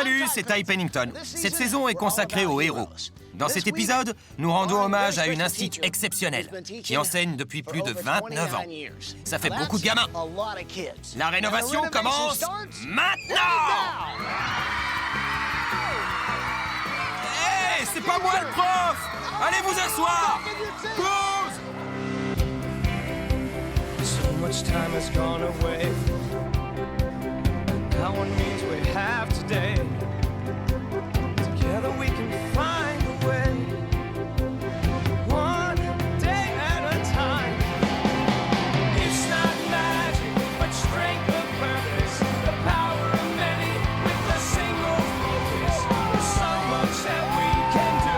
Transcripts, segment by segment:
Salut, c'est Ty Pennington. Cette saison est consacrée aux héros. Dans cet épisode, nous rendons hommage à une institut exceptionnelle qui enseigne depuis plus de 29 ans. Ça fait beaucoup de gamins. La rénovation commence maintenant! Hey, c'est pas moi le prof! Allez vous asseoir! Pause! So much time has gone away. Now one means we have today. Together we can find a way. One day at a time. It's not magic, but strength of purpose. The power of many with a single focus. There's so much that we can do.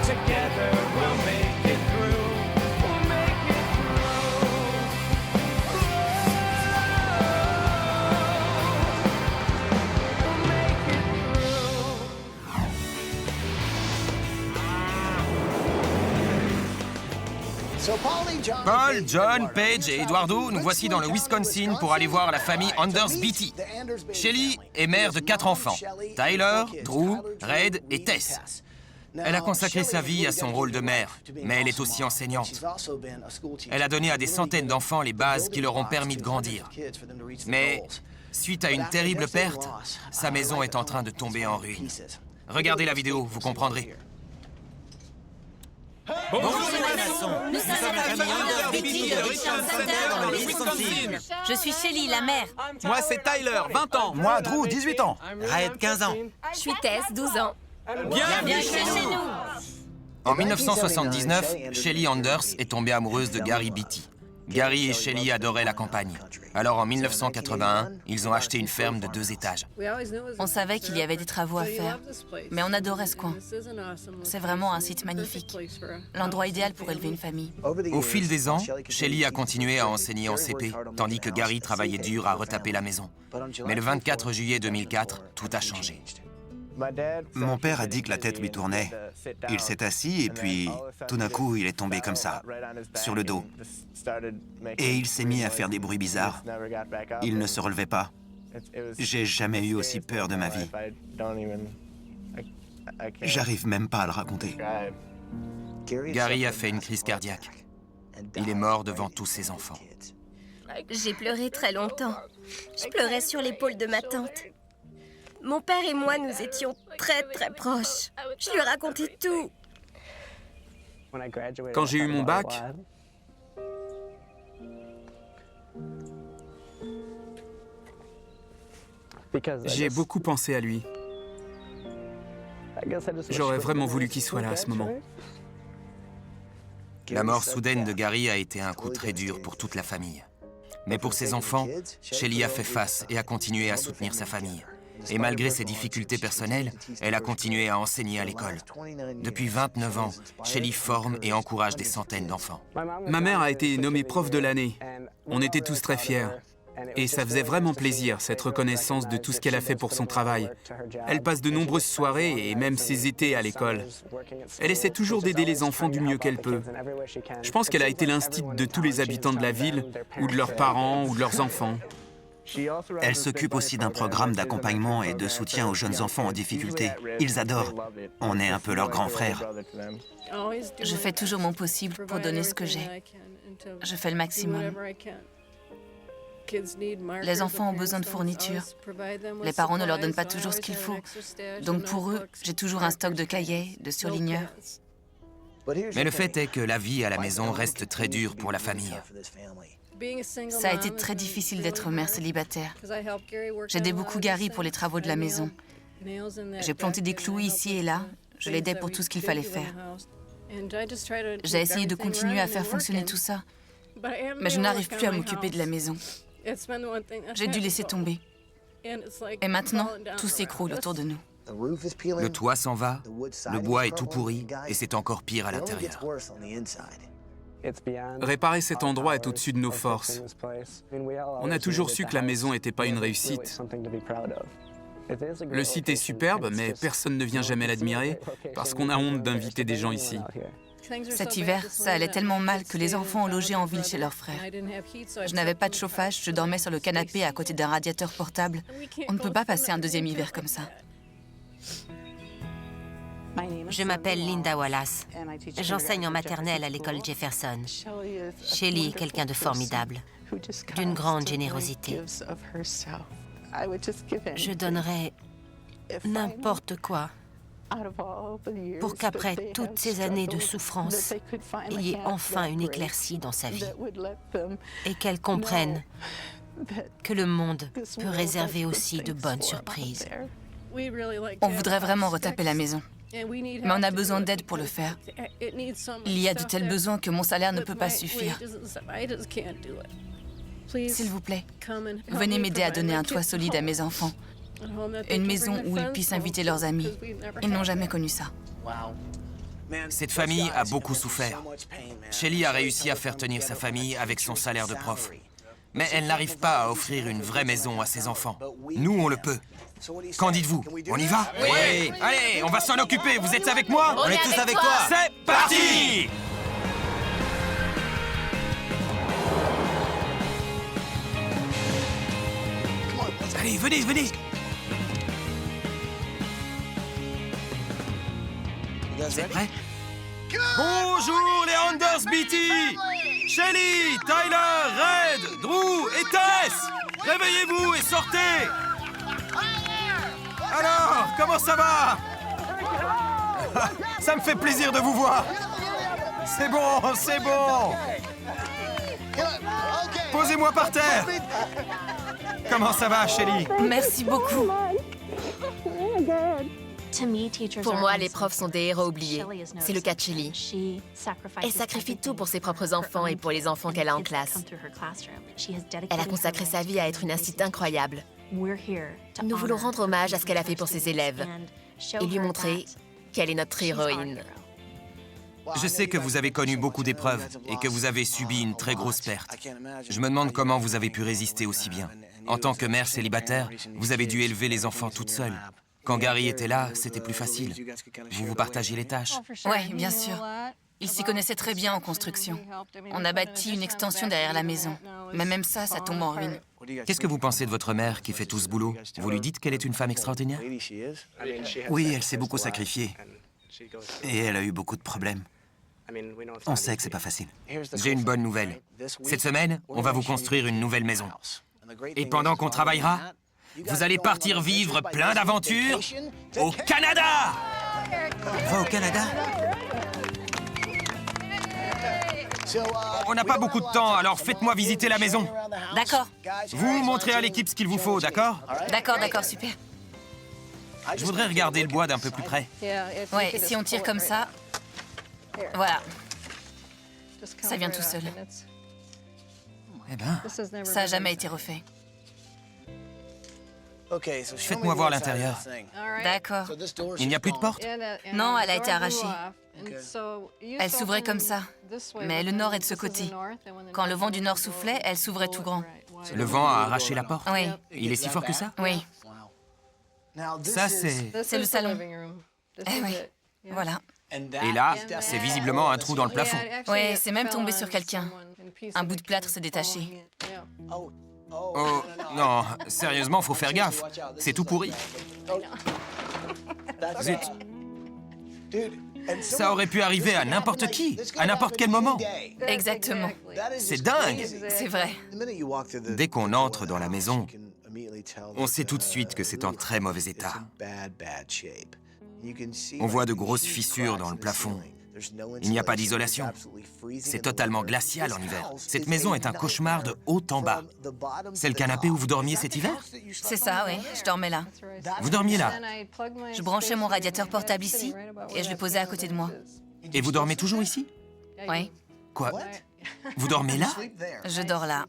Together we'll make it through. We'll make it Paul, John, Paige et Eduardo, nous voici dans le Wisconsin pour aller voir la famille Anders Beatty. Shelly est mère de 4 enfants. Tyler, Drew, Red et Tess. Elle a consacré sa vie à son rôle de mère, mais elle est aussi enseignante. Elle a donné à des centaines d'enfants les bases qui leur ont permis de grandir. Mais, suite à une terrible perte, sa maison est en train de tomber en ruine. Regardez la vidéo, vous comprendrez. Bonjour les maçons. Nous sommes la famille Anders Beatty de Richard Center dans le Wisconsin. Je suis Shelly, la mère. Moi, c'est Tyler, 20 ans. Moi, Drew, 18 ans. Red, 15 ans. Je suis Tess, 12 ans. Bienvenue chez nous. En 1979, Shelly Anders est tombée amoureuse de Gary Beatty. Gary et Shelly adoraient la campagne. Alors en 1981, ils ont acheté une ferme de 2 étages. On savait qu'il y avait des travaux à faire, mais on adorait ce coin. C'est vraiment un site magnifique. L'endroit idéal pour élever une famille. Au fil des ans, Shelly a continué à enseigner en CP, tandis que Gary travaillait dur à retaper la maison. Mais le 24 juillet 2004, tout a changé. Mon père a dit que la tête lui tournait. Il s'est assis et puis, tout d'un coup, il est tombé comme ça, sur le dos. Et il s'est mis à faire des bruits bizarres. Il ne se relevait pas. J'ai jamais eu aussi peur de ma vie. J'arrive même pas à le raconter. Gary a fait une crise cardiaque. Il est mort devant tous ses enfants. J'ai pleuré très longtemps. Je pleurais sur l'épaule de ma tante. Mon père et moi, nous étions très proches. Je lui racontais tout. Quand j'ai eu mon bac, j'ai beaucoup pensé à lui. J'aurais vraiment voulu qu'il soit là à ce moment. La mort soudaine de Gary a été un coup très dur pour toute la famille. Mais pour ses enfants, Shelly a fait face et a continué à soutenir sa famille. Et malgré ses difficultés personnelles, elle a continué à enseigner à l'école. Depuis 29 ans, Shelly forme et encourage des centaines d'enfants. Ma mère a été nommée prof de l'année. On était tous très fiers. Et ça faisait vraiment plaisir, cette reconnaissance de tout ce qu'elle a fait pour son travail. Elle passe de nombreuses soirées et même ses étés à l'école. Elle essaie toujours d'aider les enfants du mieux qu'elle peut. Je pense qu'elle a été l'instit de tous les habitants de la ville, ou de leurs parents, ou de leurs enfants. Elle s'occupe aussi d'un programme d'accompagnement et de soutien aux jeunes enfants en difficulté. Ils adorent. On est un peu leur grand frère. Je fais toujours mon possible pour donner ce que j'ai. Je fais le maximum. Les enfants ont besoin de fournitures. Les parents ne leur donnent pas toujours ce qu'il faut. Donc pour eux, j'ai toujours un stock de cahiers, de surligneurs. Mais le fait est que la vie à la maison reste très dure pour la famille. Ça a été très difficile d'être mère célibataire. J'aidais beaucoup Gary pour les travaux de la maison. J'ai planté des clous ici et là. Je l'aidais pour tout ce qu'il fallait faire. J'ai essayé de continuer à faire fonctionner tout ça. Mais je n'arrive plus à m'occuper de la maison. J'ai dû laisser tomber. Et maintenant, tout s'écroule autour de nous. Le toit s'en va, le bois est tout pourri et c'est encore pire à l'intérieur. Réparer cet endroit est au-dessus de nos forces. On a toujours su que la maison n'était pas une réussite. Le site est superbe, mais personne ne vient jamais l'admirer parce qu'on a honte d'inviter des gens ici. Cet hiver, ça allait tellement mal que les enfants ont logé en ville chez leurs frères. Je n'avais pas de chauffage, je dormais sur le canapé à côté d'un radiateur portable. On ne peut pas passer un deuxième hiver comme ça. Je m'appelle Linda Wallace. J'enseigne en maternelle à l'école Jefferson. Shelly est quelqu'un de formidable, d'une grande générosité. Je donnerais n'importe quoi pour qu'après toutes ces années de souffrance, il y ait enfin une éclaircie dans sa vie et qu'elle comprenne que le monde peut réserver aussi de bonnes surprises. On voudrait vraiment retaper la maison. Mais on a besoin d'aide pour le faire. Il y a de tels besoins que mon salaire ne peut pas suffire. S'il vous plaît, venez m'aider à donner un toit solide à mes enfants. Une maison où ils puissent inviter leurs amis. Ils n'ont jamais connu ça. Cette famille a beaucoup souffert. Shelly a réussi à faire tenir sa famille avec son salaire de prof. Mais elle n'arrive pas à offrir une vraie maison à ses enfants. Nous, on le peut. Qu'en dites-vous? On y va? Oui! Allez, on va s'en occuper. Vous êtes avec moi? On est tous avec toi. C'est parti! Allez, venez, venez! Vous êtes prêts? Bonjour les Anders Beatty! Shelly, Tyler, Red, Drew et Tess! Réveillez-vous et sortez! Alors, comment ça va? Ça me fait plaisir de vous voir! C'est bon, c'est bon! Posez-moi par terre! Comment ça va, Shelly? Merci beaucoup. Pour moi, les profs sont des héros oubliés. C'est le cas de Shelly. Elle sacrifie tout pour ses propres enfants et pour les enfants qu'elle a en classe. Elle a consacré sa vie à être une institut incroyable. Nous voulons rendre hommage à ce qu'elle a fait pour ses élèves et lui montrer qu'elle est notre héroïne. Je sais que vous avez connu beaucoup d'épreuves et que vous avez subi une très grosse perte. Je me demande comment vous avez pu résister aussi bien. En tant que mère célibataire, vous avez dû élever les enfants toute seule. Quand Gary était là, c'était plus facile. Vous vous partagez les tâches. Oui, bien sûr. Il s'y connaissait très bien en construction. On a bâti une extension derrière la maison. Mais même ça, ça tombe en ruine. Qu'est-ce que vous pensez de votre mère qui fait tout ce boulot? Vous lui dites qu'elle est une femme extraordinaire? Oui, elle s'est beaucoup sacrifiée. Et elle a eu beaucoup de problèmes. On sait que c'est pas facile. J'ai une bonne nouvelle. Cette semaine, on va vous construire une nouvelle maison. Et pendant qu'on travaillera, vous allez partir vivre plein d'aventures au Canada! On va au Canada? On n'a pas beaucoup de temps, alors faites-moi visiter la maison. D'accord. Vous montrez à l'équipe ce qu'il vous faut, d'accord? D'accord, d'accord, super. Je voudrais regarder le bois d'un peu plus près. Ouais, si on tire comme ça... Voilà. Ça vient tout seul. Eh ben, Ça n'a jamais été refait. faites-moi voir l'intérieur. D'accord. Il n'y a plus de porte? Non, elle a été arrachée. Elle s'ouvrait comme ça, mais le nord est de ce côté. Quand le vent du nord soufflait, elle s'ouvrait tout grand. Le vent a arraché la porte? Oui. Il est si fort que ça? Oui. Ça, c'est... C'est le salon. Eh oui. Voilà. Et là, c'est visiblement un trou dans le plafond. Ouais, c'est même tombé sur quelqu'un. Un bout de plâtre s'est détaché. Oh, non, sérieusement, faut faire gaffe. C'est tout pourri. Zut. Ça aurait pu arriver à n'importe qui, à n'importe quel moment. Exactement. C'est dingue. C'est vrai. Dès qu'on entre dans la maison, on sait tout de suite que c'est en très mauvais état. On voit de grosses fissures dans le plafond. Il n'y a pas d'isolation. C'est totalement glacial en hiver. Cette maison est un cauchemar de haut en bas. C'est le canapé où vous dormiez cet hiver? C'est ça, oui. Je dormais là. Vous dormiez là? Je branchais mon radiateur portable ici et je le posais à côté de moi. Et vous dormez toujours ici? Oui. Quoi? Vous dormez là? Je dors là.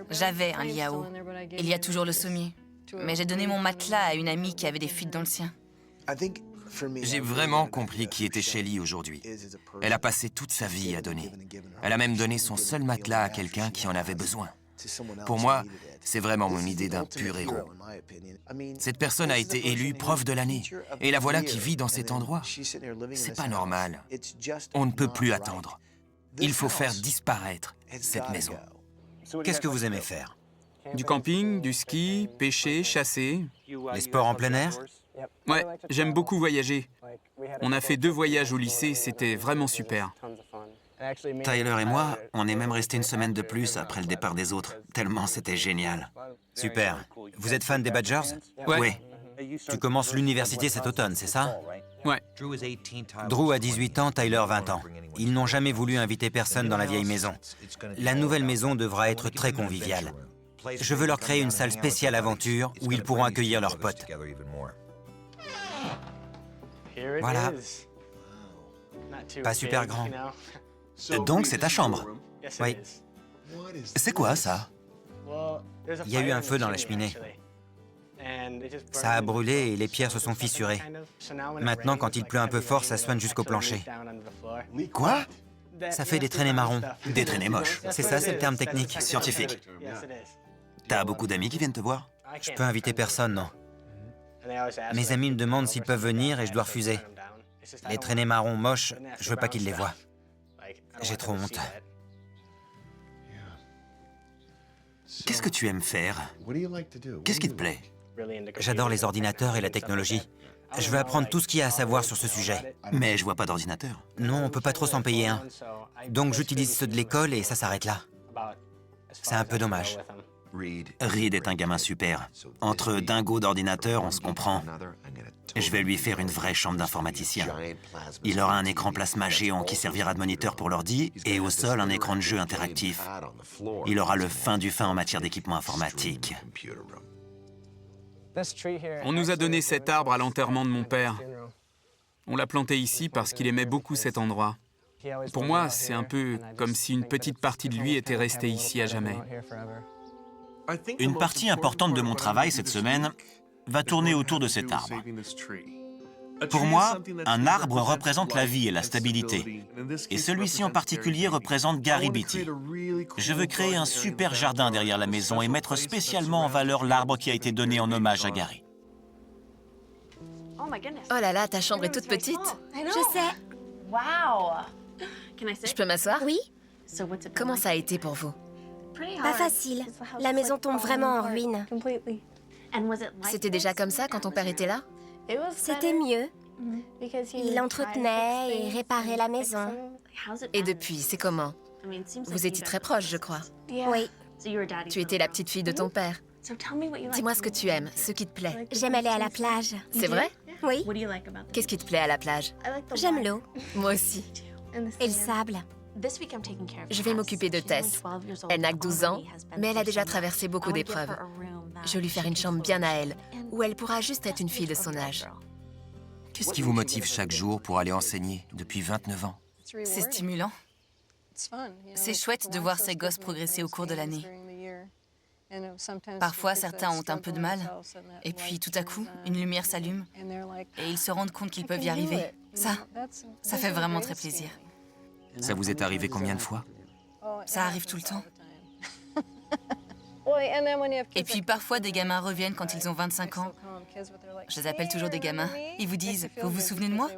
J'avais un lit à eau. Il y a toujours le sommier. Mais j'ai donné mon matelas à une amie qui avait des fuites dans le sien. J'ai vraiment compris qui était Shelly aujourd'hui. Elle a passé toute sa vie à donner. Elle a même donné son seul matelas à quelqu'un qui en avait besoin. Pour moi, c'est vraiment mon idée d'un pur héros. Cette personne a été élue prof de l'année, et la voilà qui vit dans cet endroit. C'est pas normal. On ne peut plus attendre. Il faut faire disparaître cette maison. Qu'est-ce que vous aimez faire? Du camping, du ski, pêcher, chasser. Les sports en plein air? Ouais, j'aime beaucoup voyager. On a fait 2 voyages au lycée, c'était vraiment super. Tyler et moi, on est même restés une semaine de plus après le départ des autres, tellement c'était génial. Super. Vous êtes fan des Badgers? Ouais. Oui. Tu commences l'université cet automne, c'est ça? Ouais. Drew a 18 ans, Tyler 20 ans. Ils n'ont jamais voulu inviter personne dans la vieille maison. La nouvelle maison devra être très conviviale. Je veux leur créer une salle spéciale aventure où ils pourront accueillir leurs potes. Voilà. Pas super grand. Donc c'est ta chambre? Oui. C'est quoi ça? Il y a eu un feu dans la cheminée. Ça a brûlé et les pierres se sont fissurées. Maintenant, quand il pleut un peu fort, ça soigne jusqu'au plancher. Quoi? Ça fait des traînées marrons. Des traînées moches. C'est ça, c'est le terme technique. Scientifique. T'as beaucoup d'amis qui viennent te voir? Je peux inviter personne, non. Mes amis me demandent s'ils peuvent venir et je dois refuser. Les traînées marrons moches, je veux pas qu'ils les voient. J'ai trop honte. Qu'est-ce que tu aimes faire? Qu'est-ce qui te plaît? J'adore les ordinateurs et la technologie. Je veux apprendre tout ce qu'il y a à savoir sur ce sujet. Mais je vois pas d'ordinateur. Non, on peut pas trop s'en payer un. Donc j'utilise ceux de l'école et ça s'arrête là. C'est un peu dommage. Reed est un gamin super. Entre dingo d'ordinateur, on se comprend. Je vais lui faire une vraie chambre d'informaticien. Il aura un écran plasma géant qui servira de moniteur pour l'ordi et au sol un écran de jeu interactif. Il aura le fin du fin en matière d'équipement informatique. On nous a donné cet arbre à l'enterrement de mon père. On l'a planté ici parce qu'il aimait beaucoup cet endroit. Pour moi, c'est un peu comme si une petite partie de lui était restée ici à jamais. Une partie importante de mon travail cette semaine va tourner autour de cet arbre. Pour moi, un arbre représente la vie et la stabilité. Et celui-ci en particulier représente Gary Beatty. Je veux créer un super jardin derrière la maison et mettre spécialement en valeur l'arbre qui a été donné en hommage à Gary. Oh là là, ta chambre est toute petite. Je sais. Je peux m'asseoir? Oui? Comment ça a été pour vous? Pas facile. La maison tombe vraiment en ruine. C'était déjà comme ça quand ton père était là? C'était mieux. Il entretenait et réparait la maison. Et depuis, c'est comment? Vous étiez très proches, je crois. Oui. Tu étais la petite fille de ton père. Dis-moi ce que tu aimes, ce qui te plaît. J'aime aller à la plage. C'est vrai? Oui. Qu'est-ce qui te plaît à la plage? J'aime l'eau. Moi aussi. Et le sable. Je vais m'occuper de Tess. Elle n'a que 12 ans, mais elle a déjà traversé beaucoup d'épreuves. Je vais lui faire une chambre bien à elle, où elle pourra juste être une fille de son âge. Qu'est-ce qui vous motive chaque jour pour aller enseigner depuis 29 ans? C'est stimulant. C'est chouette de voir ces gosses progresser au cours de l'année. Parfois, certains ont un peu de mal, et puis tout à coup, une lumière s'allume, et ils se rendent compte qu'ils peuvent y arriver. Ça fait vraiment très plaisir. Ça vous est arrivé combien de fois? Ça arrive tout le temps. Et puis parfois, des gamins reviennent quand ils ont 25 ans. Je les appelle toujours des gamins. Ils vous disent « Vous vous souvenez de moi ?»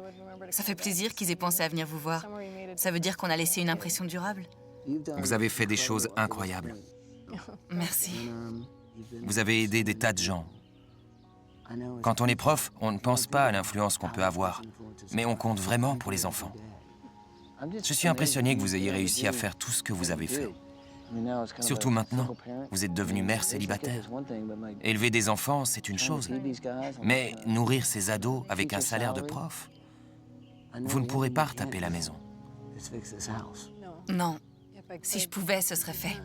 Ça fait plaisir qu'ils aient pensé à venir vous voir. Ça veut dire qu'on a laissé une impression durable. Vous avez fait des choses incroyables. Merci. Vous avez aidé des tas de gens. Quand on est prof, on ne pense pas à l'influence qu'on peut avoir, mais on compte vraiment pour les enfants. Je suis impressionné que vous ayez réussi à faire tout ce que vous avez fait. Surtout maintenant, vous êtes devenu mère célibataire. Élever des enfants, c'est une chose. Mais nourrir ces ados avec un salaire de prof, vous ne pourrez pas retaper la maison. Non. Si je pouvais, ce serait fait.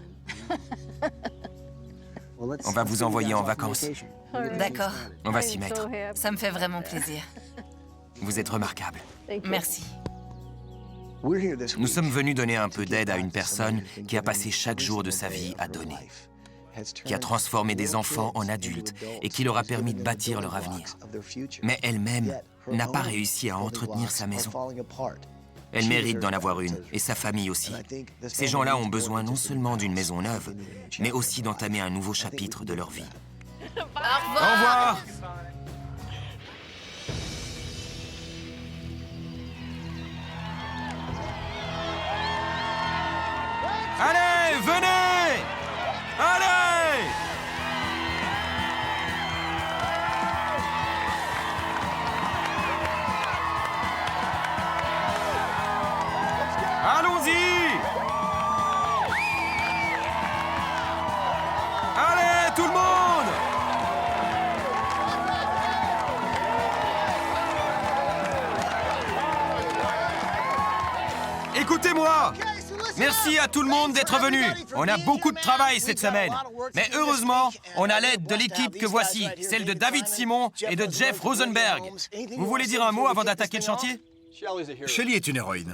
On va vous envoyer en vacances. D'accord. On va s'y mettre. Ça me fait vraiment plaisir. Vous êtes remarquable. Merci. Nous sommes venus donner un peu d'aide à une personne qui a passé chaque jour de sa vie à donner, qui a transformé des enfants en adultes et qui leur a permis de bâtir leur avenir. Mais elle-même n'a pas réussi à entretenir sa maison. Elle mérite d'en avoir une, et sa famille aussi. Ces gens-là ont besoin non seulement d'une maison neuve, mais aussi d'entamer un nouveau chapitre de leur vie. Au revoir. Allez, venez! Allez! Allons-y! Allez, tout le monde! Écoutez-moi! Merci à tout le monde d'être venu. On a beaucoup de travail cette semaine. Mais heureusement, on a l'aide de l'équipe que voici, celle de David Simon et de Jeff Rosenberg. Vous voulez dire un mot avant d'attaquer le chantier? Shelley est une héroïne.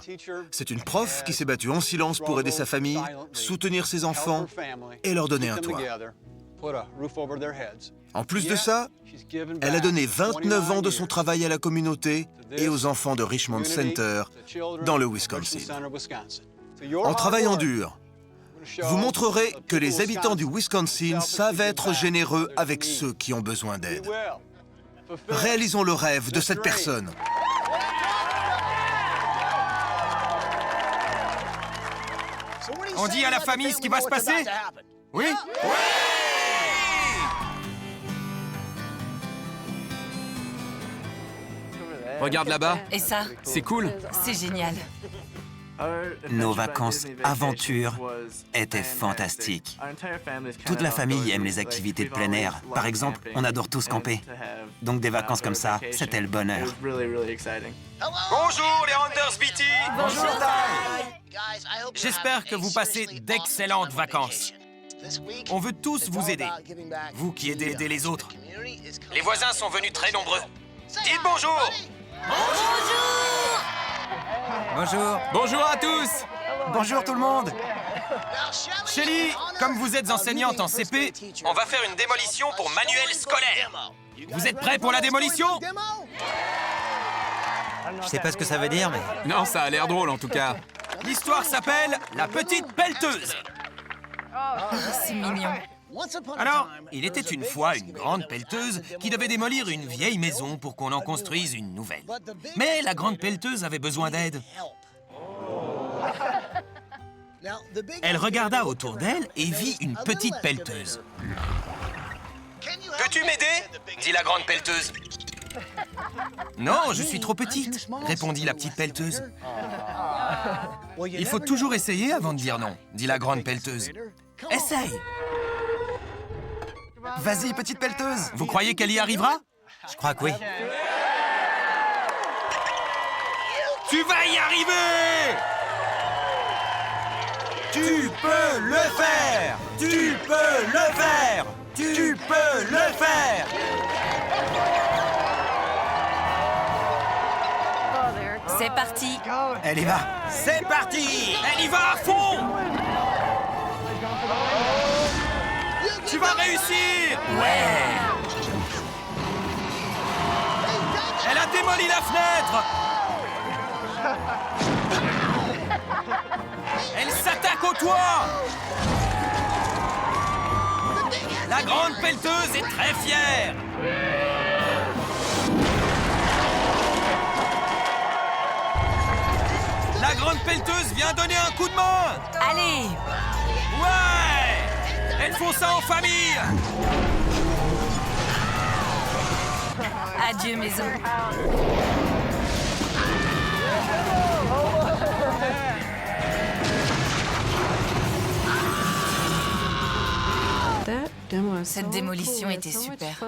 C'est une prof qui s'est battue en silence pour aider sa famille, soutenir ses enfants et leur donner un toit. En plus de ça, elle a donné 29 ans de son travail à la communauté et aux enfants de Richmond Center, dans le Wisconsin. En travaillant dur, vous montrerez que les habitants du Wisconsin savent être généreux avec ceux qui ont besoin d'aide. Réalisons le rêve de cette personne. On dit à la famille ce qui va se passer? Oui? Oui! Regarde là-bas. Et ça? C'est cool. C'est génial. Nos vacances aventure étaient fantastiques. Toute la famille aime les activités de plein air. Par exemple, on adore tous camper. Donc des vacances comme ça, c'était le bonheur. Bonjour les Anders Beatty! Bonjour Ty! J'espère que vous passez d'excellentes vacances. On veut tous vous aider. Vous qui aidez les autres. Les voisins sont venus très nombreux. Dites bonjour! Bonjour. Bonjour à tous. Bonjour tout le monde! Shelley, comme vous êtes enseignante en CP, on va faire une démolition pour manuel scolaire. Vous êtes prêts pour la démolition? Je sais pas ce que ça veut dire, mais... Non, ça a l'air drôle en tout cas. L'histoire s'appelle La petite pelleteuse. C'est mignon. Alors, il était une fois une grande pelleteuse qui devait démolir une vieille maison pour qu'on en construise une nouvelle. Mais la grande pelleteuse avait besoin d'aide. Elle regarda autour d'elle et vit une petite pelleteuse. « Peux-tu m'aider » dit la grande pelleteuse. « Non, je suis trop petite » répondit la petite pelleteuse. « Il faut toujours essayer avant de dire non » dit la grande pelleteuse. « Essaye !» Vas-y, petite pelleteuse. Vous croyez qu'elle y arrivera? Je crois que oui. Tu vas y arriver! Tu peux le faire! Tu peux le faire! Tu peux le faire! C'est parti. Elle y va. C'est parti! Elle y va à fond! Tu vas réussir! Ouais. Elle a démoli la fenêtre! Elle s'attaque au toit! La grande pelleteuse est très fière! La grande pelleteuse vient donner un coup de main! Allez. Ouais! Elles font ça en famille! Adieu, maison. Cette démolition était super.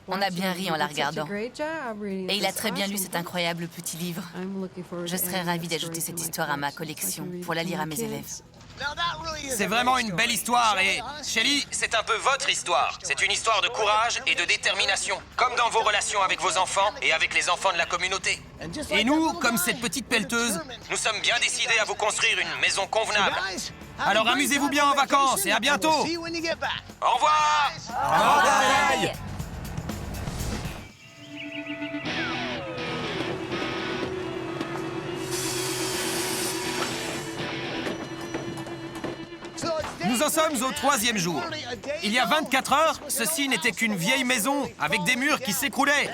On a bien ri en la regardant. Et il a très bien lu cet incroyable petit livre. Je serais ravie d'ajouter cette histoire à ma collection pour la lire à mes élèves. C'est vraiment une belle histoire et, Shelley, c'est un peu votre histoire. C'est une histoire de courage et de détermination, comme dans vos relations avec vos enfants et avec les enfants de la communauté. Et nous, comme cette petite pelleteuse, nous sommes bien décidés à vous construire une maison convenable. Alors amusez-vous bien en vacances et à bientôt. Au revoir. Au revoir. Nous en sommes au 3e jour. Il y a 24 heures, ceci n'était qu'une vieille maison avec des murs qui s'écroulaient.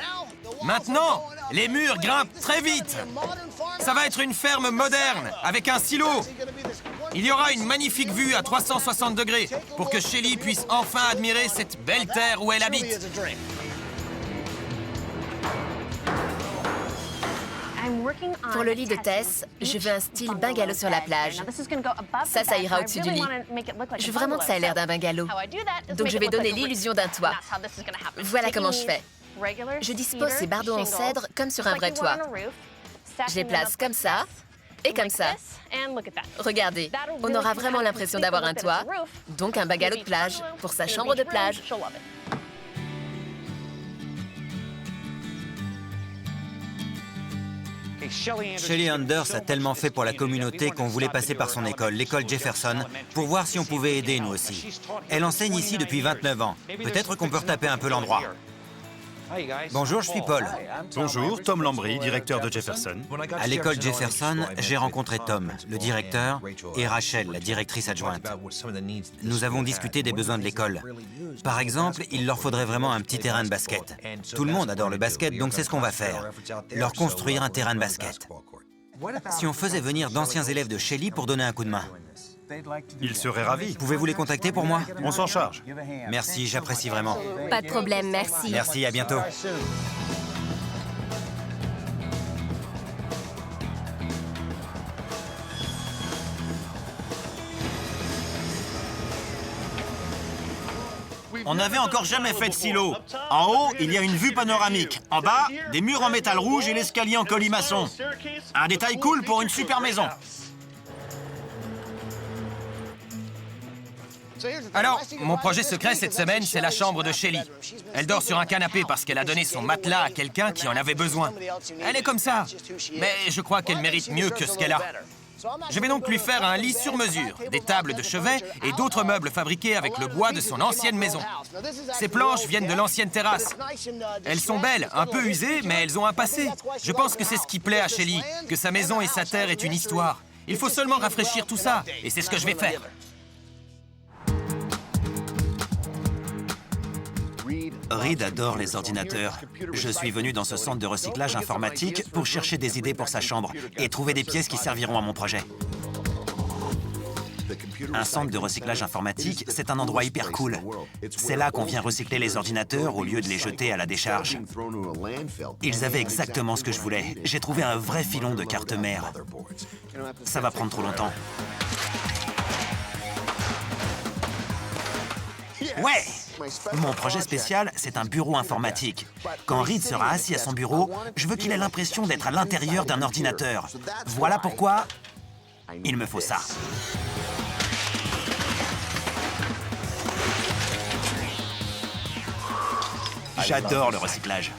Maintenant, les murs grimpent très vite. Ça va être une ferme moderne, avec un silo. Il y aura une magnifique vue à 360 degrés pour que Shelly puisse enfin admirer cette belle terre où elle habite. Pour le lit de Tess, je veux un style bungalow sur la plage. Ça ira au-dessus du lit. Je veux vraiment que ça ait l'air d'un bungalow. Donc je vais donner l'illusion d'un toit. Voilà comment je fais. Je dispose ces bardeaux en cèdre comme sur un vrai toit. Je les place comme ça et comme ça. Regardez, on aura vraiment l'impression d'avoir un toit, donc un bungalow de plage pour sa chambre de plage. Shelly Anders a tellement fait pour la communauté qu'on voulait passer par son école, l'école Jefferson, pour voir si on pouvait aider nous aussi. Elle enseigne ici depuis 29 ans. Peut-être qu'on peut retaper un peu l'endroit. Bonjour, je suis Paul. Bonjour, Tom Lambry, directeur de Jefferson. À l'école Jefferson, j'ai rencontré Tom, le directeur, et Rachel, la directrice adjointe. Nous avons discuté des besoins de l'école. Par exemple, il leur faudrait vraiment un petit terrain de basket. Tout le monde adore le basket, donc c'est ce qu'on va faire. Leur construire un terrain de basket. Si on faisait venir d'anciens élèves de Shelly pour donner un coup de main. Ils seraient ravis. Pouvez-vous les contacter pour moi? On s'en charge. Merci, j'apprécie vraiment. Pas de problème, merci. Merci, à bientôt. On n'avait encore jamais fait de silo. En haut, il y a une vue panoramique. En bas, des murs en métal rouge et l'escalier en colimaçon. Un détail cool pour une super maison. Alors, mon projet secret cette semaine, c'est la chambre de Shelly. Elle dort sur un canapé parce qu'elle a donné son matelas à quelqu'un qui en avait besoin. Elle est comme ça, mais je crois qu'elle mérite mieux que ce qu'elle a. Je vais donc lui faire un lit sur mesure, des tables de chevet et d'autres meubles fabriqués avec le bois de son ancienne maison. Ces planches viennent de l'ancienne terrasse. Elles sont belles, un peu usées, mais elles ont un passé. Je pense que c'est ce qui plaît à Shelly, que sa maison et sa terre aient une histoire. Il faut seulement rafraîchir tout ça, et c'est ce que je vais faire. Reed adore les ordinateurs. Je suis venu dans ce centre de recyclage informatique pour chercher des idées pour sa chambre et trouver des pièces qui serviront à mon projet. Un centre de recyclage informatique, c'est un endroit hyper cool. C'est là qu'on vient recycler les ordinateurs au lieu de les jeter à la décharge. Ils avaient exactement ce que je voulais. J'ai trouvé un vrai filon de cartes mères. Ça va prendre trop longtemps. Ouais! Mon projet spécial, c'est un bureau informatique. Quand Reed sera assis à son bureau, je veux qu'il ait l'impression d'être à l'intérieur d'un ordinateur. Voilà pourquoi il me faut ça. J'adore le recyclage.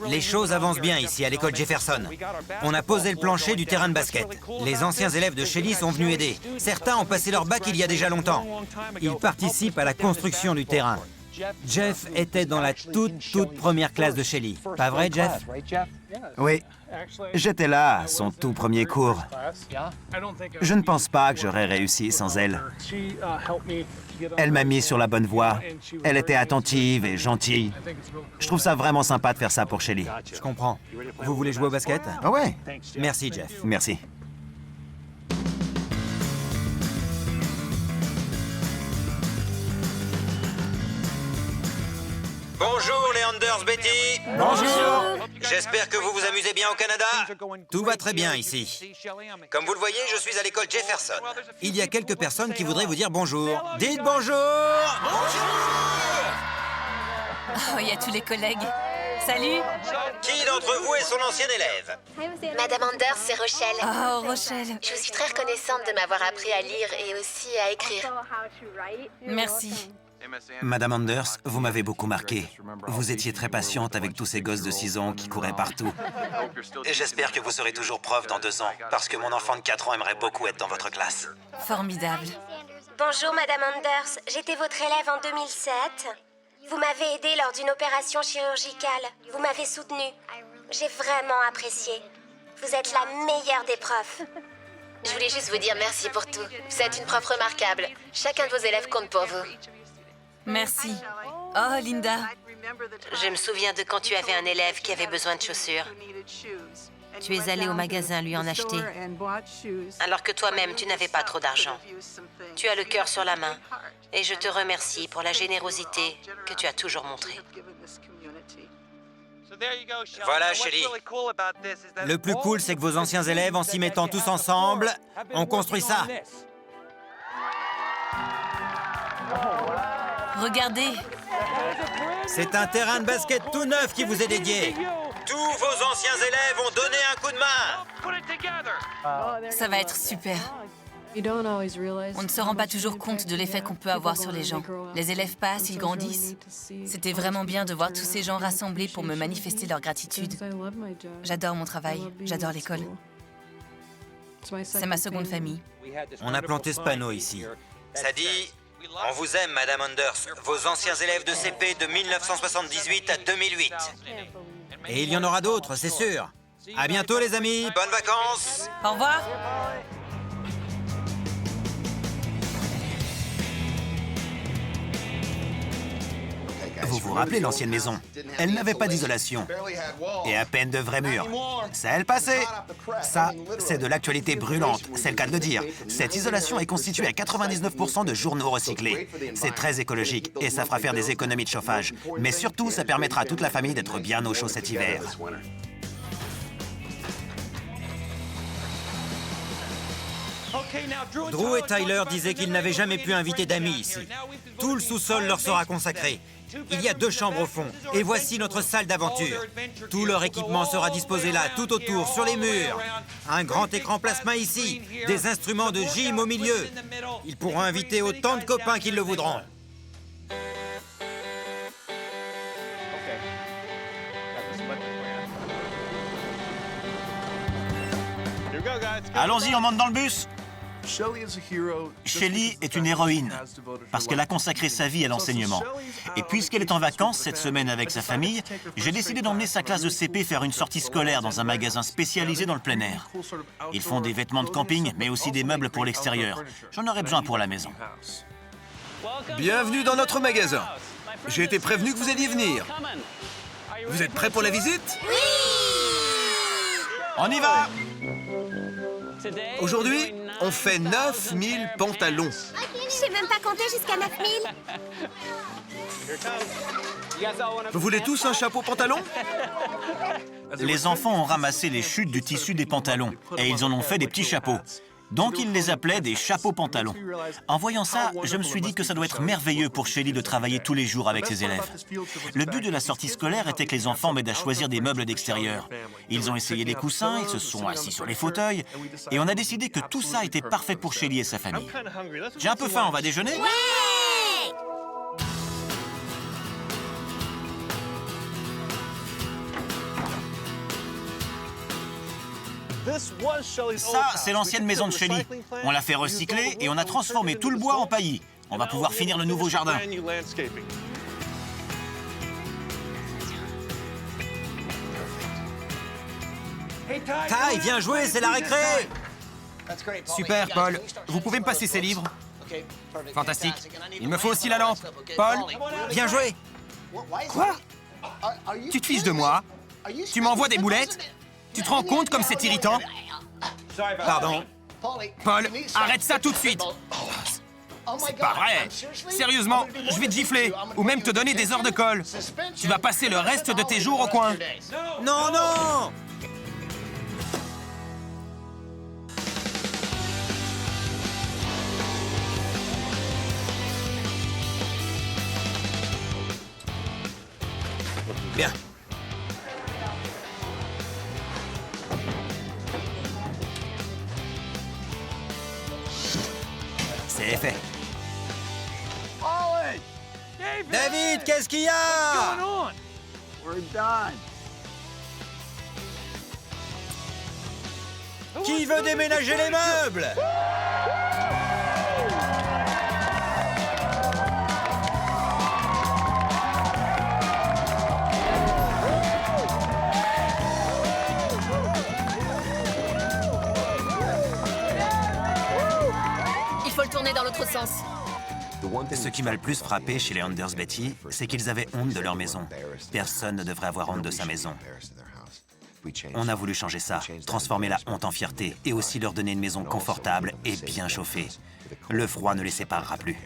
Les choses avancent bien ici, à l'école Jefferson. On a posé le plancher du terrain de basket. Les anciens élèves de Shelly sont venus aider. Certains ont passé leur bac il y a déjà longtemps. Ils participent à la construction du terrain. Jeff était dans la toute première classe de Shelly. Pas vrai, Jeff? Oui, j'étais là à son tout premier cours. Je ne pense pas que j'aurais réussi sans elle. Elle m'a mis sur la bonne voie. Elle était attentive et gentille. Je trouve ça vraiment sympa de faire ça pour Shelly. Je comprends. Vous voulez jouer au basket? Ah ouais? Merci, Jeff. Merci. Bonjour les Anders Betty. Bonjour. J'espère que vous vous amusez bien au Canada. Tout va très bien ici. Comme vous le voyez, je suis à l'école Jefferson. Il y a quelques personnes qui voudraient vous dire bonjour. Dites bonjour. Oh, il y a tous les collègues. Salut. Qui d'entre vous est son ancien élève? Madame Anders, c'est Rochelle. Oh, Rochelle. Je suis très reconnaissante de m'avoir appris à lire et aussi à écrire. Merci. Madame Anders, vous m'avez beaucoup marqué. Vous étiez très patiente avec tous ces gosses de 6 ans qui couraient partout. Et j'espère que vous serez toujours prof dans 2 ans, parce que mon enfant de 4 ans aimerait beaucoup être dans votre classe. Formidable. Bonjour, Madame Anders. J'étais votre élève en 2007. Vous m'avez aidé lors d'une opération chirurgicale. Vous m'avez soutenue. J'ai vraiment apprécié. Vous êtes la meilleure des profs. Je voulais juste vous dire merci pour tout. Vous êtes une prof remarquable. Chacun de vos élèves compte pour vous. Merci. Oh, Linda. Je me souviens de quand tu avais un élève qui avait besoin de chaussures. Tu es allé au magasin lui en acheter, alors que toi-même, tu n'avais pas trop d'argent. Tu as le cœur sur la main, et je te remercie pour la générosité que tu as toujours montrée. Voilà, Shelly. Le plus cool, c'est que vos anciens élèves, en s'y mettant tous ensemble, ont construit ça. Regardez. C'est un terrain de basket tout neuf qui vous est dédié. Tous vos anciens élèves ont donné un coup de main. Ça va être super. On ne se rend pas toujours compte de l'effet qu'on peut avoir sur les gens. Les élèves passent, ils grandissent. C'était vraiment bien de voir tous ces gens rassemblés pour me manifester leur gratitude. J'adore mon travail, j'adore l'école. C'est ma seconde famille. On a planté ce panneau ici. Ça dit « On vous aime, Madame Anders, vos anciens élèves de CP de 1978 à 2008. » Et il y en aura d'autres, c'est sûr. À bientôt, les amis. Bonnes vacances. Au revoir. Vous vous rappelez l'ancienne maison? Elle n'avait pas d'isolation. Et à peine de vrais murs. Ça, elle passait. Ça, c'est de l'actualité brûlante, c'est le cas de le dire. Cette isolation est constituée à 99% de journaux recyclés. C'est très écologique et ça fera faire des économies de chauffage. Mais surtout, ça permettra à toute la famille d'être bien au chaud cet hiver. Drew et Tyler disaient qu'ils n'avaient jamais pu inviter d'amis ici. Tout le sous-sol leur sera consacré. Il y a 2 chambres au fond, et voici notre salle d'aventure. Tout leur équipement sera disposé là, tout autour, sur les murs. Un grand écran plasma ici, des instruments de gym au milieu. Ils pourront inviter autant de copains qu'ils le voudront. Allons-y, on monte dans le bus. Shelly est une héroïne parce qu'elle a consacré sa vie à l'enseignement. Et puisqu'elle est en vacances cette semaine avec sa famille, j'ai décidé d'emmener sa classe de CP faire une sortie scolaire dans un magasin spécialisé dans le plein air. Ils font des vêtements de camping, mais aussi des meubles pour l'extérieur. J'en aurais besoin pour la maison. Bienvenue dans notre magasin. J'ai été prévenu que vous alliez venir. Vous êtes prêts pour la visite? Oui! On y va! Aujourd'hui, on fait 9000 pantalons. Je sais même pas compter jusqu'à 9000. Vous voulez tous un chapeau pantalon? Les enfants ont ramassé les chutes du tissu des pantalons et ils en ont fait des petits chapeaux. Donc ils les appelaient des chapeaux pantalons. En voyant ça, je me suis dit que ça doit être merveilleux pour Shelly de travailler tous les jours avec ses élèves. Le but de la sortie scolaire était que les enfants m'aident à choisir des meubles d'extérieur. Ils ont essayé les coussins, ils se sont assis sur les fauteuils, et on a décidé que tout ça était parfait pour Shelly et sa famille. J'ai un peu faim, on va déjeuner? Ouais! Ça, c'est l'ancienne maison de Shelly. On l'a fait recycler et on a transformé tout le bois en paillis. On va pouvoir finir le nouveau jardin. Ty, viens jouer, c'est la récré. Super, Paul. Vous pouvez me passer ces livres? Fantastique. Il me faut aussi la lampe. Paul, Viens jouer. quoi? Tu te fiches de moi? Tu m'envoies des boulettes? Tu te rends compte comme c'est irritant? Pardon. Paul, arrête ça tout de suite! C'est pas vrai! Sérieusement, je vais te gifler, ou même te donner des heures de colle. Tu vas passer le reste de tes jours au coin. Non, non! Bien. C'est fait. David, qu'est-ce qu'il y a? Qui veut déménager les meubles? Ce qui m'a le plus frappé chez les Anders Betty, c'est qu'ils avaient honte de leur maison. Personne ne devrait avoir honte de sa maison. On a voulu changer ça, transformer la honte en fierté et aussi leur donner une maison confortable et bien chauffée. Le froid ne les séparera plus.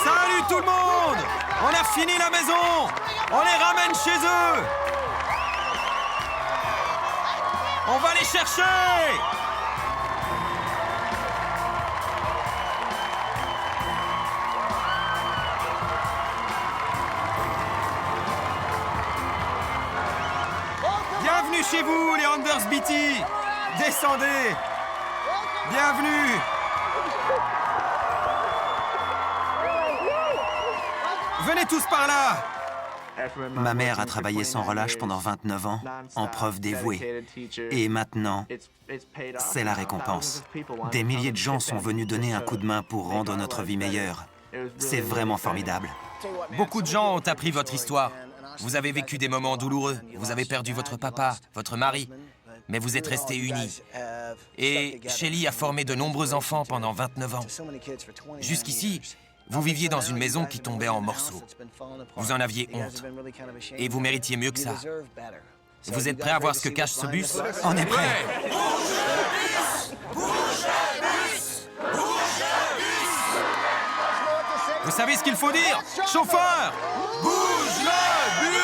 Salut tout le monde! On a fini la maison! On les ramène chez eux! On va les chercher! Bienvenue chez vous, les Anders Beatty! Descendez! Bienvenue! Venez tous par là! Ma mère a travaillé sans relâche pendant 29 ans, en preuve dévouée. Et maintenant, c'est la récompense. Des milliers de gens sont venus donner un coup de main pour rendre notre vie meilleure. C'est vraiment formidable. Beaucoup de gens ont appris votre histoire. Vous avez vécu des moments douloureux. Vous avez perdu votre papa, votre mari. Mais vous êtes restés unis. Et Shelly a formé de nombreux enfants pendant 29 ans. Jusqu'ici, vous viviez dans une maison qui tombait en morceaux. Vous en aviez honte. Et vous méritiez mieux que ça. Vous êtes prêts à voir ce que cache ce bus? On est prêts! Vous savez ce qu'il faut dire? Chauffeur! Bouge le bus!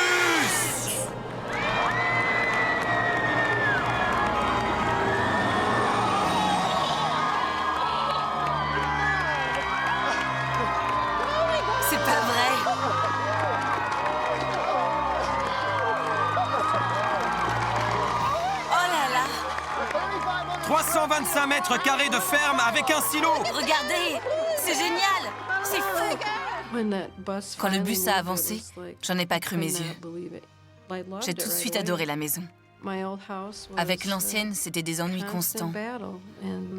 C'est pas vrai. Oh là là! 325 mètres carrés de ferme avec un silo! Regardez! C'est génial! C'est fou! Quand le bus a avancé, j'en ai pas cru mes yeux. J'ai tout de suite adoré la maison. Avec l'ancienne, c'était des ennuis constants.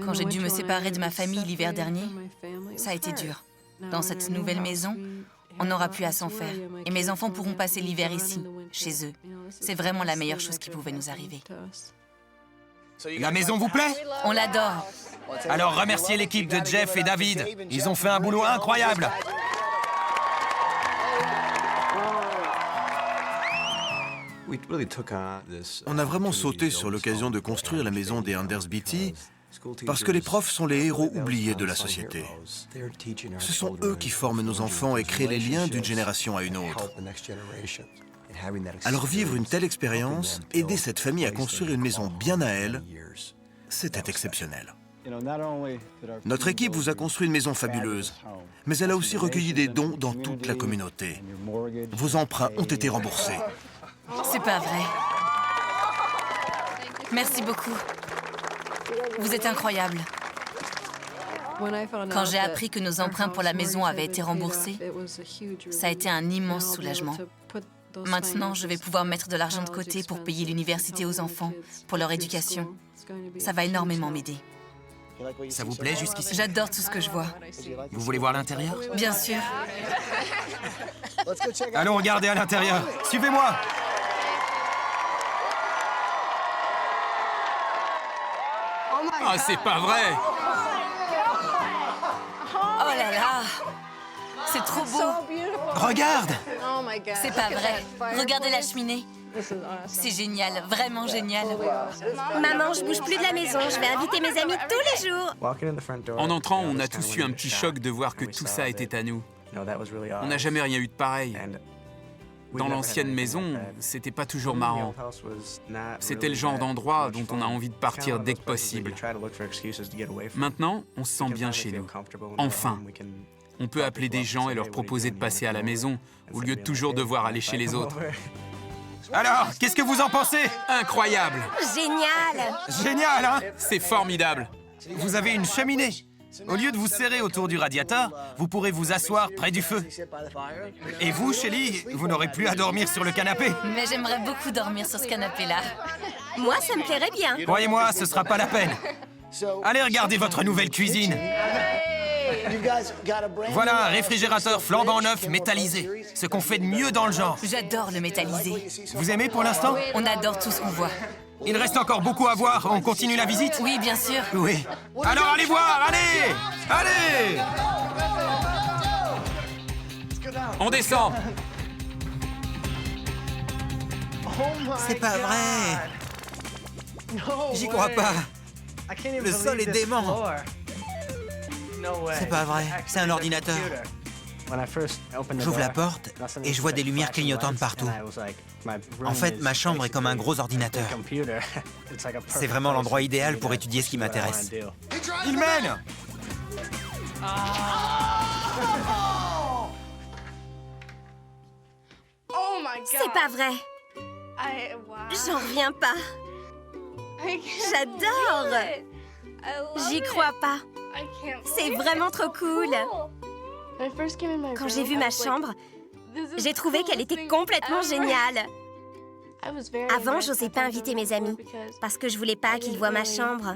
Quand j'ai dû me séparer de ma famille l'hiver dernier, ça a été dur. Dans cette nouvelle maison, on n'aura plus à s'en faire. Et mes enfants pourront passer l'hiver ici, chez eux. C'est vraiment la meilleure chose qui pouvait nous arriver. La maison vous plaît? On l'adore. Alors remerciez l'équipe de Jeff et David. Ils ont fait un boulot incroyable. On a vraiment sauté sur l'occasion de construire la maison des Anders Beatty parce que les profs sont les héros oubliés de la société. Ce sont eux qui forment nos enfants et créent les liens d'une génération à une autre. Alors vivre une telle expérience, aider cette famille à construire une maison bien à elle, c'était exceptionnel. Notre équipe vous a construit une maison fabuleuse, mais elle a aussi recueilli des dons dans toute la communauté. Vos emprunts ont été remboursés. C'est pas vrai. Merci beaucoup. Vous êtes incroyables. Quand j'ai appris que nos emprunts pour la maison avaient été remboursés, ça a été un immense soulagement. Maintenant, je vais pouvoir mettre de l'argent de côté pour payer l'université aux enfants, pour leur éducation. Ça va énormément m'aider. Ça vous plaît jusqu'ici? J'adore tout ce que je vois. Vous voulez voir l'intérieur? Bien sûr. Allons regarder à l'intérieur. Suivez-moi. Ah, c'est pas vrai! Oh là là! C'est trop beau! Regarde! C'est pas vrai. Regardez la cheminée. C'est génial, vraiment génial. Maman, je bouge plus de la maison. Je vais inviter mes amis tous les jours. En entrant, on a tous eu un petit choc de voir que tout ça était à nous. On n'a jamais rien eu de pareil. Dans l'ancienne maison, c'était pas toujours marrant. C'était le genre d'endroit dont on a envie de partir dès que possible. Maintenant, on se sent bien chez nous. Enfin, on peut appeler des gens et leur proposer de passer à la maison, au lieu de toujours devoir aller chez les autres. Alors, qu'est-ce que vous en pensez? Incroyable! Génial! Génial, hein? C'est formidable! Vous avez une cheminée. Au lieu de vous serrer autour du radiateur, vous pourrez vous asseoir près du feu. Et vous, Shelly, vous n'aurez plus à dormir sur le canapé. Mais j'aimerais beaucoup dormir sur ce canapé-là. Moi, ça me plairait bien. Croyez-moi, ce sera pas la peine. Allez regarder votre nouvelle cuisine. Voilà un réfrigérateur flambant neuf métallisé. Ce qu'on fait de mieux dans le genre. J'adore le métallisé. Vous aimez pour l'instant? On adore tout ce qu'on voit. Il reste encore beaucoup à voir. On continue la visite? Oui, bien sûr. Oui. Alors allez voir, allez! Allez! On descend. C'est pas vrai. J'y crois pas. Le sol est dément. C'est pas vrai. C'est un ordinateur. J'ouvre la porte et je vois des lumières clignotantes partout. En fait, ma chambre est comme un gros ordinateur. C'est vraiment l'endroit idéal pour étudier ce qui m'intéresse. Il mène! C'est pas vrai. J'en reviens pas. J'adore. J'y crois pas. C'est vraiment trop cool. Quand j'ai vu ma chambre, j'ai trouvé qu'elle était complètement géniale. Avant, j'osais pas inviter mes amis parce que je voulais pas qu'ils voient ma chambre.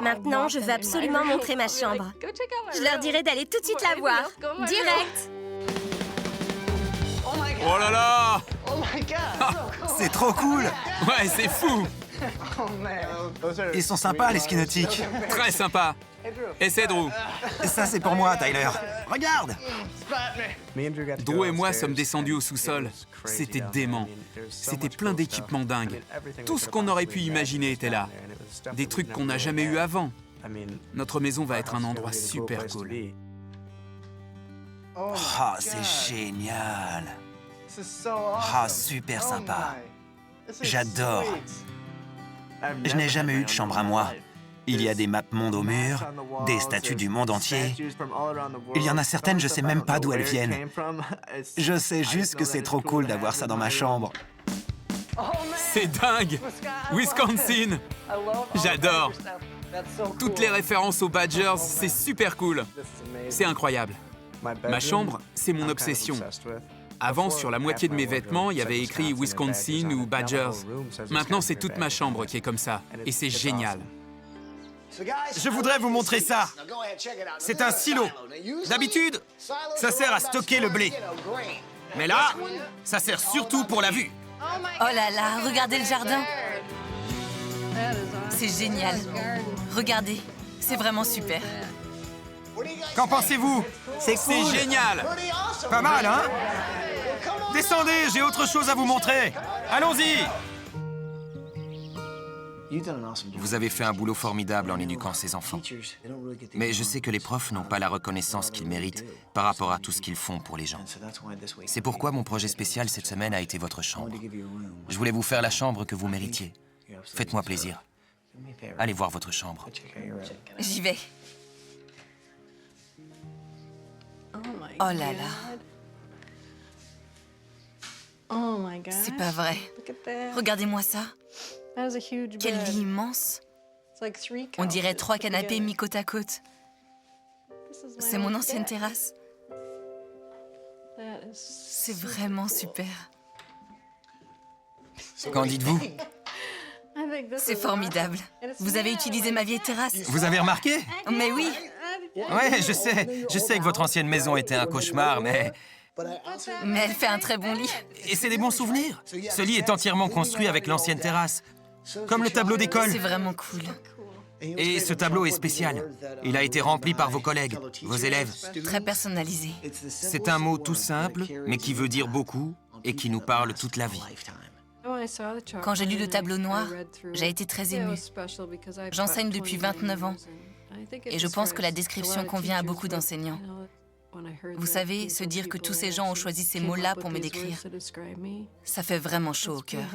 Maintenant, je veux absolument montrer ma chambre. Je leur dirai d'aller tout de suite la voir. Direct. Oh là là! C'est trop cool! Ouais, c'est fou! Ils sont sympas, les ski nautiques. Très sympa. Et c'est Drew. Ça, c'est pour moi, Tyler. Regarde! Drew et moi sommes descendus au sous-sol. C'était dément. C'était plein d'équipements dingues. Tout ce qu'on aurait pu imaginer était là. Des trucs qu'on n'a jamais eu avant. Notre maison va être un endroit super cool. Oh, c'est génial! Ah, super sympa. J'adore. Je n'ai jamais eu de chambre à moi. Il y a des maps monde au mur, des statues du monde entier. Il y en a certaines, je sais même pas d'où elles viennent. Je sais juste que c'est trop cool d'avoir ça dans ma chambre. C'est dingue! Wisconsin! J'adore! Toutes les références aux Badgers, c'est super cool. C'est incroyable. Ma chambre, c'est mon obsession. Avant, sur la moitié de mes vêtements, il y avait écrit Wisconsin ou Badgers. Maintenant, c'est toute ma chambre qui est comme ça. Et c'est génial. Je voudrais vous montrer ça. C'est un silo. D'habitude, ça sert à stocker le blé. Mais là, ça sert surtout pour la vue. Oh là là, regardez le jardin. C'est génial. Regardez, c'est vraiment super. Qu'en pensez-vous? C'est génial! Pas mal, hein? Descendez, j'ai autre chose à vous montrer. Allons-y! Vous avez fait un boulot formidable en éduquant ces enfants. Mais je sais que les profs n'ont pas la reconnaissance qu'ils méritent par rapport à tout ce qu'ils font pour les gens. C'est pourquoi mon projet spécial cette semaine a été votre chambre. Je voulais vous faire la chambre que vous méritiez. Faites-moi plaisir. Allez voir votre chambre. J'y vais. Oh là là. C'est pas vrai. Regardez-moi ça. Quel lit immense. On dirait 3 canapés mis côte à côte. C'est mon ancienne terrasse. C'est vraiment super. Qu'en dites-vous? C'est formidable. Vous avez utilisé ma vieille terrasse. Vous avez remarqué? Mais oui. Ouais, je sais que votre ancienne maison était un cauchemar, mais elle fait un très bon lit. Et c'est des bons souvenirs. Ce lit est entièrement construit avec l'ancienne terrasse. Comme le tableau d'école. C'est vraiment cool. Et ce tableau est spécial. Il a été rempli par vos collègues, vos élèves. Très personnalisé. C'est un mot tout simple, mais qui veut dire beaucoup et qui nous parle toute la vie. Quand j'ai lu le tableau noir, j'ai été très émue. J'enseigne depuis 29 ans. Et je pense que la description convient à beaucoup d'enseignants. Vous savez, se dire que tous ces gens ont choisi ces mots-là pour me décrire, ça fait vraiment chaud au cœur.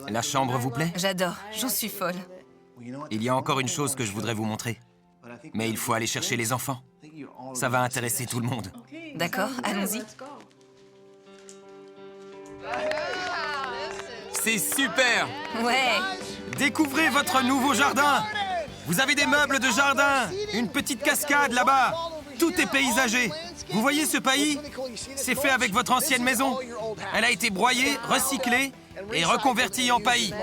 La chambre vous plaît? J'adore, j'en suis folle. Il y a encore une chose que je voudrais vous montrer. Mais il faut aller chercher les enfants. Ça va intéresser tout le monde. D'accord, allons-y. C'est super! Ouais! Découvrez votre nouveau jardin! Vous avez des meubles de jardin, une petite cascade là-bas. Tout est paysagé. Vous voyez ce paillis? C'est fait avec votre ancienne maison. Elle a été broyée, recyclée et reconvertie en paillis.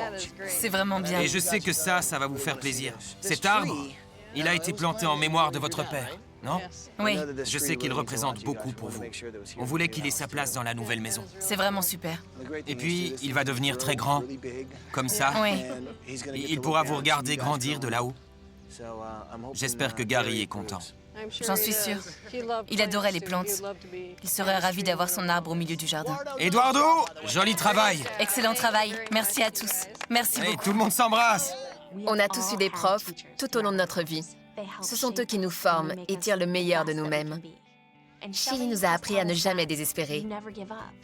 C'est vraiment bien. Et je sais que ça va vous faire plaisir. Cet arbre, Il a été planté en mémoire de votre père, non? Oui, Je sais qu'il représente beaucoup pour vous. On voulait qu'il ait sa place dans la nouvelle maison. c'est vraiment super. Et puis, il va devenir très grand, comme ça. Oui. Il pourra vous regarder grandir de là-haut. J'espère que Gary est content. J'en suis sûre. Il adorait les plantes. Il serait ravi d'avoir son arbre au milieu du jardin. Eduardo, joli travail. Excellent travail. Merci à tous. Merci Et beaucoup. tout le monde s'embrasse. On a tous eu des profs tout au long de notre vie. Ce sont eux qui nous forment et tirent le meilleur de nous-mêmes. Shelly nous a appris à ne jamais désespérer.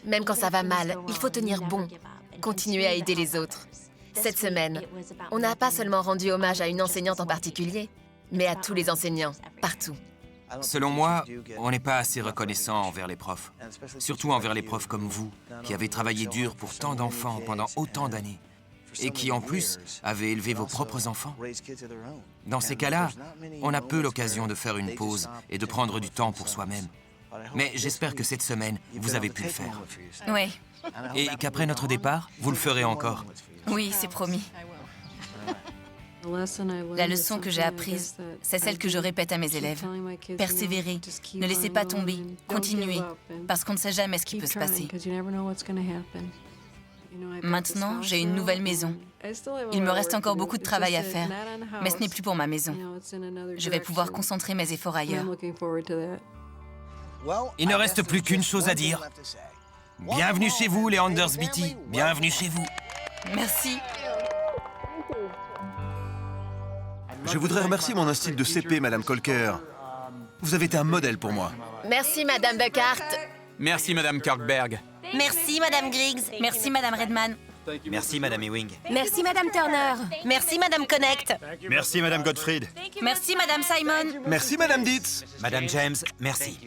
Même quand ça va mal, il faut tenir bon, continuer à aider les autres. Cette semaine, on n'a pas seulement rendu hommage à une enseignante en particulier, mais à tous les enseignants, partout. Selon moi, on n'est pas assez reconnaissant envers les profs. Surtout envers les profs comme vous, qui avez travaillé dur pour tant d'enfants pendant autant d'années. Et qui, en plus, avez élevé vos propres enfants. Dans ces cas-là, on a peu l'occasion de faire une pause et de prendre du temps pour soi-même. Mais j'espère que cette semaine, vous avez pu le faire. Oui, Et qu'après notre départ, vous le ferez encore. oui, c'est promis. La leçon que j'ai apprise, c'est celle que je répète à mes élèves. Persévérez, ne laissez pas tomber, continuez, parce qu'on ne sait jamais ce qui peut se passer. Maintenant, j'ai une nouvelle maison. Il me reste encore beaucoup de travail à faire, mais ce n'est plus pour ma maison. Je vais pouvoir concentrer mes efforts ailleurs. Il ne reste plus qu'une chose à dire. Bienvenue chez vous, les Anders Beatty. Bienvenue chez vous. Merci. Je voudrais remercier mon institut de CP, Madame Colker. Vous avez été un modèle pour moi. Merci, Madame Buckhart. Merci, Madame Kirkberg. Merci, Madame Griggs. Merci, Madame Redman. Merci, Madame Ewing. Merci, Madame Turner. Merci, Madame Connect. Merci, Madame Gottfried. Merci, Madame Simon. Merci, Madame Dietz. Madame James, merci.